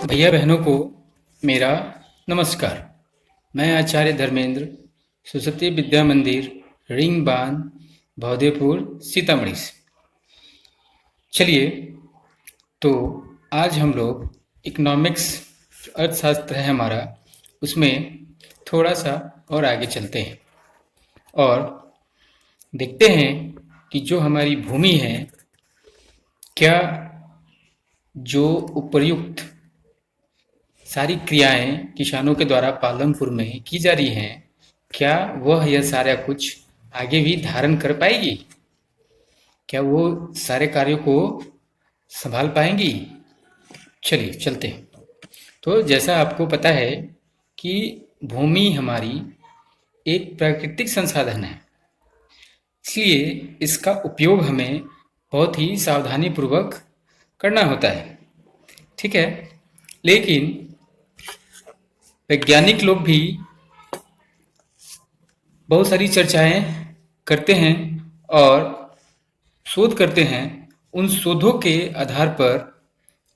भैया बहनों को मेरा नमस्कार। मैं आचार्य धर्मेंद्र, सरस्वती विद्या मंदिर, रिंग बांध, बहदेवपुर, सीतामढ़ी से। चलिए, तो आज हम लोग इकोनॉमिक्स, अर्थशास्त्र है हमारा, उसमें थोड़ा सा और आगे चलते हैं और देखते हैं कि जो हमारी भूमि है, क्या जो उपयुक्त सारी क्रियाएं किसानों के द्वारा पालमपुर में की जा रही हैं, क्या वह यह सारा कुछ आगे भी धारण कर पाएगी? क्या वो सारे कार्यों को संभाल पाएंगी? चलिए चलते हैं। तो जैसा आपको पता है कि भूमि हमारी एक प्राकृतिक संसाधन है, इसलिए इसका उपयोग हमें बहुत ही सावधानी पूर्वक करना होता है, ठीक है। लेकिन वैज्ञानिक लोग भी बहुत सारी चर्चाएं करते हैं और शोध करते हैं। उन शोधों के आधार पर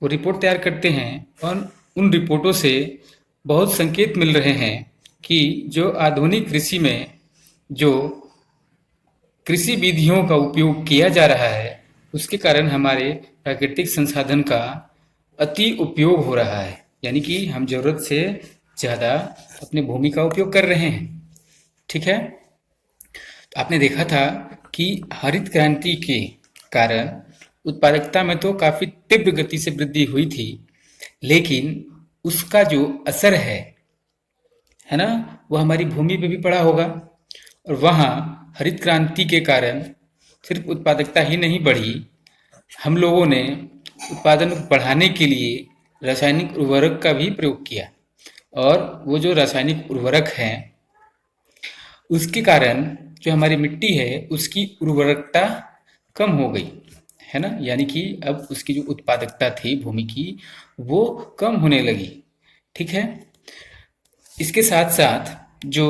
वो रिपोर्ट तैयार करते हैं और उन रिपोर्टों से बहुत संकेत मिल रहे हैं कि जो आधुनिक कृषि में जो कृषि विधियों का उपयोग किया जा रहा है, उसके कारण हमारे प्राकृतिक संसाधन का अति उपयोग हो रहा है, यानी कि हम जरूरत से ज़्यादा अपनी भूमि का उपयोग कर रहे हैं, ठीक है। तो आपने देखा था कि हरित क्रांति के कारण उत्पादकता में तो काफ़ी तीव्र गति से वृद्धि हुई थी, लेकिन उसका जो असर है ना, वो हमारी भूमि पे भी पड़ा होगा। और वहाँ हरित क्रांति के कारण सिर्फ उत्पादकता ही नहीं बढ़ी, हम लोगों ने उत्पादन बढ़ाने के लिए रासायनिक उर्वरक का भी प्रयोग किया। और वो जो रासायनिक उर्वरक हैं, उसके कारण जो हमारी मिट्टी है उसकी उर्वरकता कम हो गई, है ना। यानी कि अब उसकी जो उत्पादकता थी भूमि की, वो कम होने लगी, ठीक है। इसके साथ साथ जो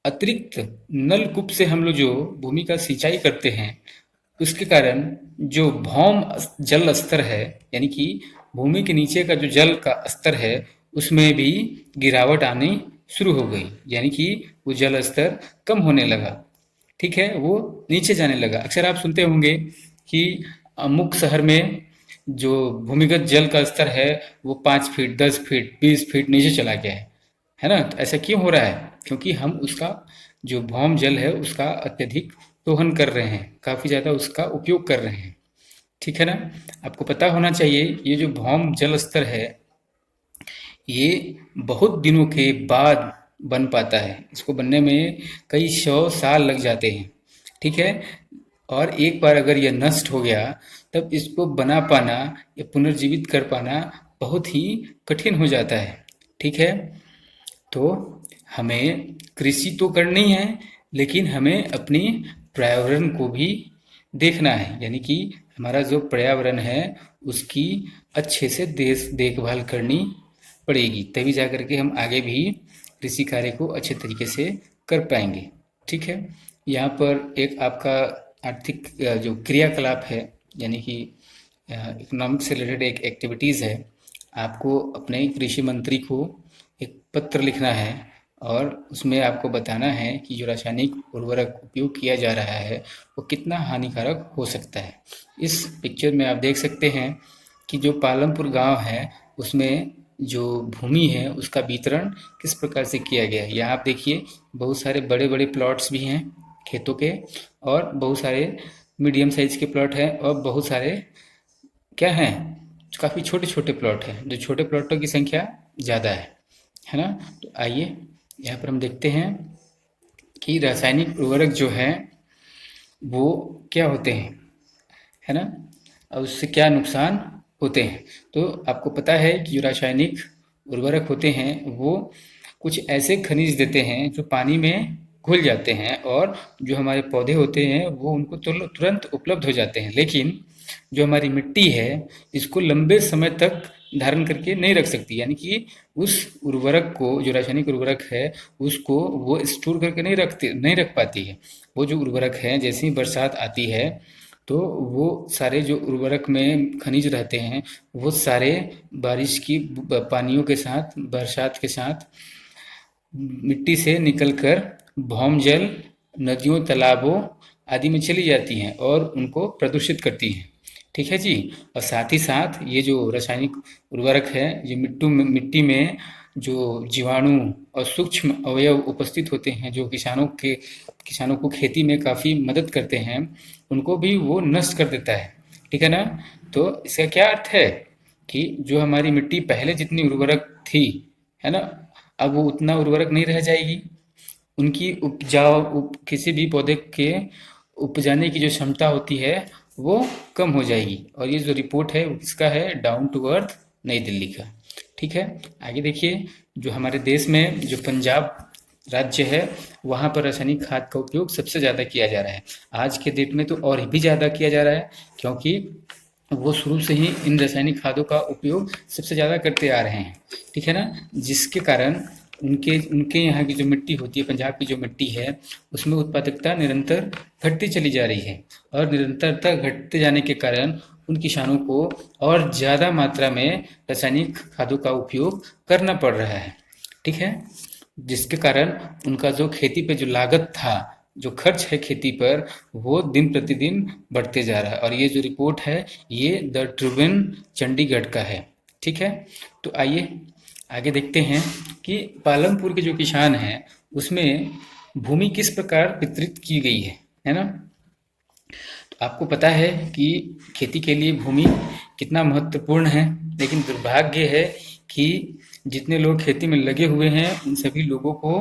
अतिरिक्त नलकूप से हम लोग जो भूमि का सिंचाई करते हैं, उसके कारण जो भौम जल स्तर है, यानी कि भूमि के नीचे का जो जल का स्तर है, उसमें भी गिरावट आनी शुरू हो गई, यानी कि वो जल स्तर कम होने लगा, ठीक है, वो नीचे जाने लगा। अक्सर आप सुनते होंगे कि अमुक शहर में जो भूमिगत जल का स्तर है वो 5 फीट, 10 फीट, 20 फीट नीचे चला गया है ना। तो ऐसा क्यों हो रहा है? क्योंकि हम उसका जो भौम जल है उसका अत्यधिक दोहन कर रहे हैं, काफ़ी ज़्यादा उसका उपयोग कर रहे हैं, ठीक है ना। आपको पता होना चाहिए ये जो भौम जल स्तर है, ये बहुत दिनों के बाद बन पाता है। इसको बनने में कई 100 साल लग जाते हैं, ठीक है। और एक बार अगर यह नष्ट हो गया, तब इसको बना पाना या पुनर्जीवित कर पाना बहुत ही कठिन हो जाता है, ठीक है। तो हमें कृषि तो करनी है, लेकिन हमें अपनी पर्यावरण को भी देखना है, यानी कि हमारा जो पर्यावरण है उसकी अच्छे से देखभाल करनी पड़ेगी, तभी जा करके हम आगे भी कृषि कार्य को अच्छे तरीके से कर पाएंगे, ठीक है। यहाँ पर एक आपका आर्थिक जो क्रियाकलाप है, यानी कि इकोनॉमिक्स से रिलेटेड एक एक्टिविटीज़ है। आपको अपने कृषि मंत्री को एक पत्र लिखना है और उसमें आपको बताना है कि जो रासायनिक उर्वरक उपयोग किया जा रहा है वो कितना हानिकारक हो सकता है। इस पिक्चर में आप देख सकते हैं कि जो पालमपुर गांव है उसमें जो भूमि है उसका वितरण किस प्रकार से किया गया है। यहाँ आप देखिए बहुत सारे बड़े बड़े प्लॉट्स भी हैं खेतों के, और बहुत सारे मीडियम साइज के प्लॉट हैं, और बहुत सारे क्या हैं, काफ़ी छोटे छोटे प्लॉट हैं। जो छोटे प्लॉटों की संख्या ज़्यादा है ना। तो आइए यहाँ पर हम देखते हैं कि रासायनिक उर्वरक जो है वो क्या होते हैं, है ना, और उससे क्या नुकसान होते हैं। तो आपको पता है कि जो रासायनिक उर्वरक होते हैं वो कुछ ऐसे खनिज देते हैं जो पानी में घुल जाते हैं, और जो हमारे पौधे होते हैं वो उनको तुरंत उपलब्ध हो जाते हैं, लेकिन जो हमारी मिट्टी है इसको लंबे समय तक धारण करके नहीं रख सकती, यानी कि उस उर्वरक को, जो रासायनिक उर्वरक है उसको वो स्टोर करके नहीं रख पाती है। वो जो उर्वरक है जैसे ही बरसात आती है तो वो सारे जो उर्वरक में खनिज रहते हैं वो सारे बारिश की पानियों के साथ, बरसात के साथ मिट्टी से निकलकर भौम जल, नदियों, तालाबों आदि में चली जाती हैं और उनको प्रदूषित करती हैं। ठीक है जी। और साथ ही साथ ये जो रासायनिक उर्वरक है, ये मिट्टी में जो जीवाणु और सूक्ष्म अवयव उपस्थित होते हैं, जो किसानों को खेती में काफ़ी मदद करते हैं, उनको भी वो नष्ट कर देता है। ठीक है ना। तो इसका क्या अर्थ है कि जो हमारी मिट्टी पहले जितनी उर्वरक थी, है ना, अब वो उतना उर्वरक नहीं रह जाएगी। उनकी किसी भी पौधे के उपजाने की जो क्षमता होती है वो कम हो जाएगी। और ये जो रिपोर्ट है इसका है डाउन टू अर्थ नई दिल्ली का। ठीक है। आगे देखिए, जो हमारे देश में जो पंजाब राज्य है वहाँ पर रासायनिक खाद का उपयोग सबसे ज़्यादा किया जा रहा है। आज के डेट में तो और भी ज़्यादा किया जा रहा है, क्योंकि वो शुरू से ही इन रासायनिक खादों का उपयोग सबसे ज़्यादा करते आ रहे हैं। ठीक है ना। जिसके कारण उनके उनके यहाँ की जो मिट्टी होती है, पंजाब की जो मिट्टी है, उसमें उत्पादकता निरंतर घटती चली जा रही है। और निरंतरता घटते जाने के कारण उन किसानों को और ज़्यादा मात्रा में रासायनिक खादों का उपयोग करना पड़ रहा है। ठीक है। जिसके कारण उनका जो खेती पे जो लागत था, जो खर्च है खेती पर, वो दिन प्रतिदिन बढ़ते जा रहा है। और ये जो रिपोर्ट है ये द ट्रिब्यून चंडीगढ़ का है। ठीक है। तो आइए आगे देखते हैं कि पालमपुर के जो किसान हैं उसमें भूमि किस प्रकार वितरित की गई है ना। तो आपको पता है कि खेती के लिए भूमि कितना महत्वपूर्ण है, लेकिन दुर्भाग्य है कि जितने लोग खेती में लगे हुए हैं उन सभी लोगों को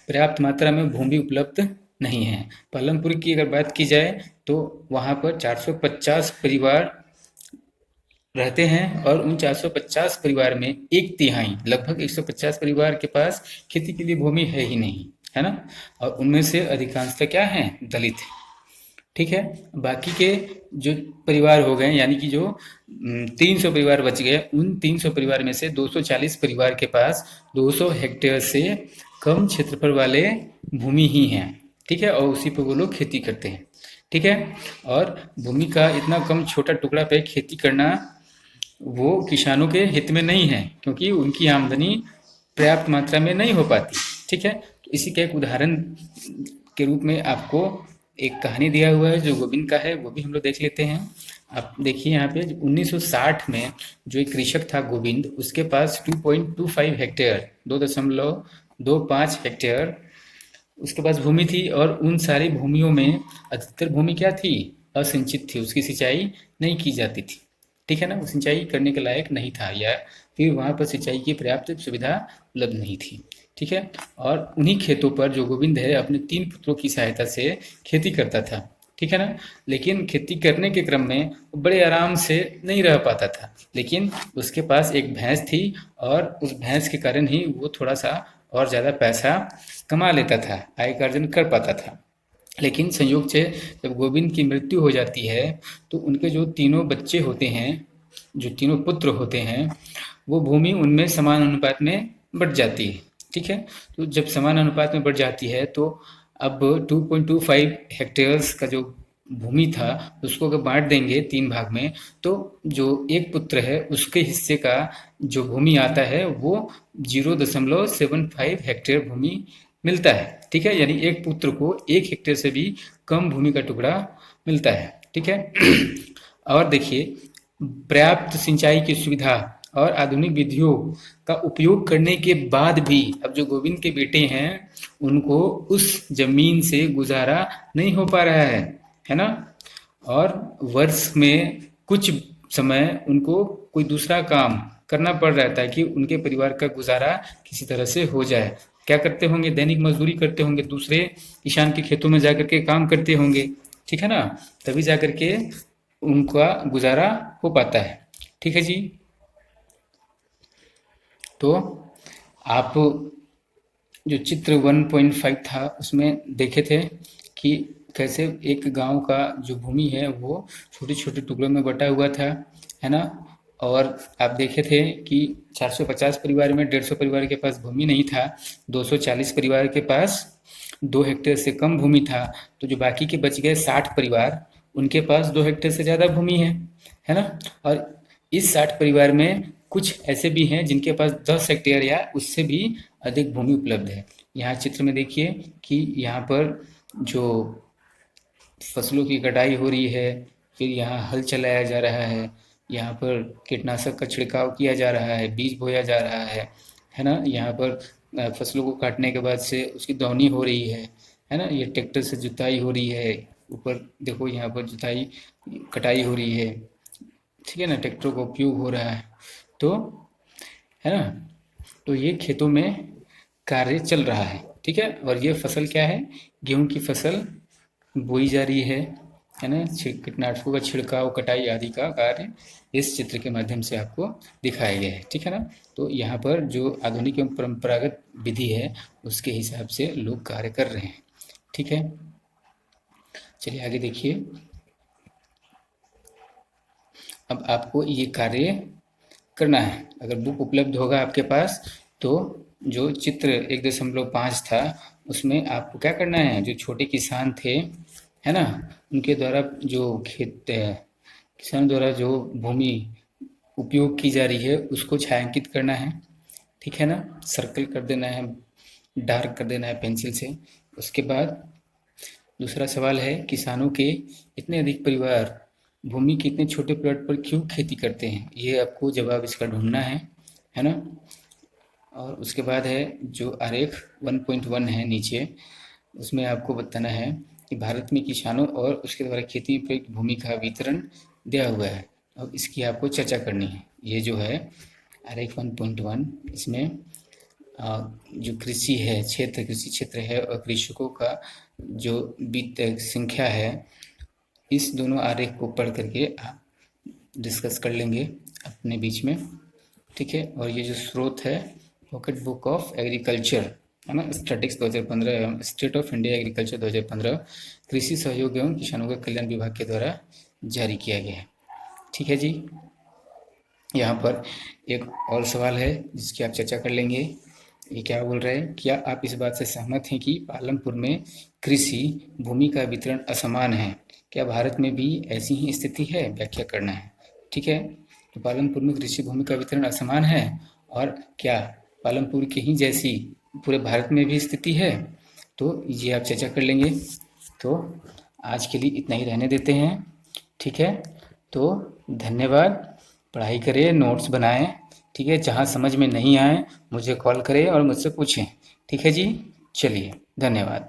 पर्याप्त मात्रा में भूमि उपलब्ध नहीं है। पालमपुर की अगर बात की जाए तो वहाँ पर 450 परिवार रहते हैं और उन 450 परिवार में एक तिहाई, लगभग 150 परिवार के पास खेती के लिए भूमि है ही नहीं, है ना। और उनमें से अधिकांशतः क्या हैं, दलित हैं। ठीक है। बाकी के जो परिवार हो गए, यानी कि जो 300 परिवार बच गए, उन 300 परिवार में से 240 परिवार के पास 200 हेक्टेयर से कम क्षेत्रफल वाले भूमि ही हैं। ठीक है। और उसी पर वो लोग खेती करते हैं। ठीक है। और भूमि का इतना कम छोटा टुकड़ा पे खेती करना वो किसानों के हित में नहीं है, क्योंकि उनकी आमदनी पर्याप्त मात्रा में नहीं हो पाती। ठीक है। तो इसी का एक उदाहरण के रूप में आपको एक कहानी दिया हुआ है जो गोविंद का है, वो भी हम लोग देख लेते हैं। आप देखिए यहाँ पे 1960 में जो एक कृषक था गोविंद, उसके पास 2.25 हेक्टेयर 2.25 हेक्टेयर उसके पास भूमि थी। और उन सारी भूमियों में अधिकतर भूमि क्या थी, असिंचित थी, उसकी सिंचाई नहीं की जाती थी। ठीक है ना। वो सिंचाई करने के लायक नहीं था, या फिर वहाँ पर सिंचाई की पर्याप्त सुविधा उपलब्ध नहीं थी। ठीक है। और उन्हीं खेतों पर जो गोविंद है अपने 3 पुत्रों की सहायता से खेती करता था। ठीक है ना। लेकिन खेती करने के क्रम में वो बड़े आराम से नहीं रह पाता था, लेकिन उसके पास एक भैंस थी और उस भैंस के कारण ही वो थोड़ा सा और ज़्यादा पैसा कमा लेता था, आय का अर्जन कर पाता था। लेकिन संयोग से जब गोविंद की मृत्यु हो जाती है तो उनके जो तीनों बच्चे होते हैं, जो तीनों पुत्र होते हैं, वो भूमि उनमें समान अनुपात में बढ़ जाती है। ठीक है। तो जब समान अनुपात में बढ़ जाती है तो अब 2.25 हेक्टेयर्स का जो भूमि था उसको अगर बांट देंगे 3 भाग में, तो जो एक पुत्र है उसके हिस्से का जो भूमि आता है वो 0.75 हेक्टेयर भूमि मिलता है। ठीक है। यानी एक पुत्र को 1 हेक्टेयर से भी कम भूमि का टुकड़ा मिलता है। ठीक है। और देखिए, पर्याप्त सिंचाई की सुविधा और आधुनिक विधियों का उपयोग करने के बाद भी अब जो गोविंद के बेटे हैं उनको उस जमीन से गुजारा नहीं हो पा रहा है ना। और वर्ष में कुछ समय उनको कोई दूसरा काम करना पड़ रहा था कि उनके परिवार का गुजारा किसी तरह से हो जाए। क्या करते होंगे, दैनिक मजदूरी करते होंगे, दूसरे किसान के खेतों में जाकर के काम करते होंगे। ठीक है ना। तभी जाकर के उनका गुजारा हो पाता है। ठीक है जी। तो आप जो चित्र 1.5 था उसमें देखे थे कि कैसे एक गांव का जो भूमि है वो छोटे छोटे टुकड़ों में बटा हुआ था, है ना। और आप देखे थे कि 450 परिवार में 150 परिवार के पास भूमि नहीं था, 240 परिवार के पास 2 हेक्टेयर से कम भूमि था। तो जो बाकी के बच गए 60 परिवार, उनके पास 2 हेक्टेयर से ज़्यादा भूमि है ना। और इस 60 परिवार में कुछ ऐसे भी हैं जिनके पास 10 हेक्टेयर या उससे भी अधिक भूमि उपलब्ध है। यहाँ चित्र में देखिए कि यहाँ पर जो फसलों की कटाई हो रही है, फिर यहाँ हल चलाया जा रहा है, यहाँ पर कीटनाशक का छिड़काव किया जा रहा है, बीज बोया जा रहा है ना। यहाँ पर फसलों को काटने के बाद से उसकी दौनी हो रही है ना। ये ट्रैक्टर से जुताई हो रही है, ऊपर देखो यहाँ पर जुताई कटाई हो रही है, ठीक है ना, ट्रैक्टर का उपयोग हो रहा है, तो है ना। तो ये खेतों में कार्य चल रहा है, ठीक है। और ये फसल क्या है, गेहूं की फसल बोई जा रही है ना। कीटनाशकों का छिड़काव, कटाई आदि का कार्य इस चित्र के माध्यम से आपको दिखाया गया है, ठीक है ना। तो यहाँ पर जो आधुनिक एवं परंपरागत विधि है उसके हिसाब से लोग कार्य कर रहे हैं, ठीक है। चलिए आगे देखिए। अब आपको ये कार्य करना है। अगर बुक उपलब्ध होगा आपके पास तो जो चित्र 1.5 था उसमें आपको क्या करना है, जो छोटे किसान थे है ना, उनके द्वारा जो किसान द्वारा जो भूमि उपयोग की जा रही है उसको छायांकित करना है, ठीक है ना। सर्कल कर देना है, डार्क कर देना है पेंसिल से। उसके बाद दूसरा सवाल है, किसानों के इतने अधिक परिवार भूमि के इतने छोटे प्लॉट पर क्यों खेती करते हैं, ये आपको जवाब इसका ढूंढना है ना। और उसके बाद है जो आरेख 1.1 है नीचे, उसमें आपको बताना है कि भारत में किसानों और उसके द्वारा खेती में प्रयुक्त भूमि का वितरण दिया हुआ है। अब इसकी आपको चर्चा करनी है। ये जो है आरेख 1.1, इसमें जो कृषि है क्षेत्र, कृषि क्षेत्र है और कृषकों का जो संख्या है, इस दोनों आरेख को पढ़ करके आप डिस्कस कर लेंगे अपने बीच में, ठीक है। और ये जो स्रोत है पॉकेट बुक ऑफ एग्रीकल्चर है ना, स्टैटिक्स 2015 एवं स्टेट ऑफ इंडिया एग्रीकल्चर 2015 कृषि सहयोग एवं किसानों के कल्याण विभाग के द्वारा जारी किया गया है, ठीक है जी। यहाँ पर एक और सवाल है जिसकी आप चर्चा कर लेंगे। ये क्या बोल रहे हैं, क्या आप इस बात से सहमत हैं कि पालमपुर में कृषि भूमि का वितरण असमान है, क्या भारत में भी ऐसी ही स्थिति है, व्याख्या करना है, ठीक है। तो पालमपुर में कृषि भूमि का वितरण असमान है और क्या पालमपुर की ही जैसी पूरे भारत में भी स्थिति है, तो ये आप चर्चा कर लेंगे। तो आज के लिए इतना ही रहने देते हैं, ठीक है। तो धन्यवाद, पढ़ाई करें, नोट्स बनाएं, ठीक है। जहाँ समझ में नहीं आए मुझे कॉल करें और मुझसे पूछें, ठीक है जी। चलिए धन्यवाद।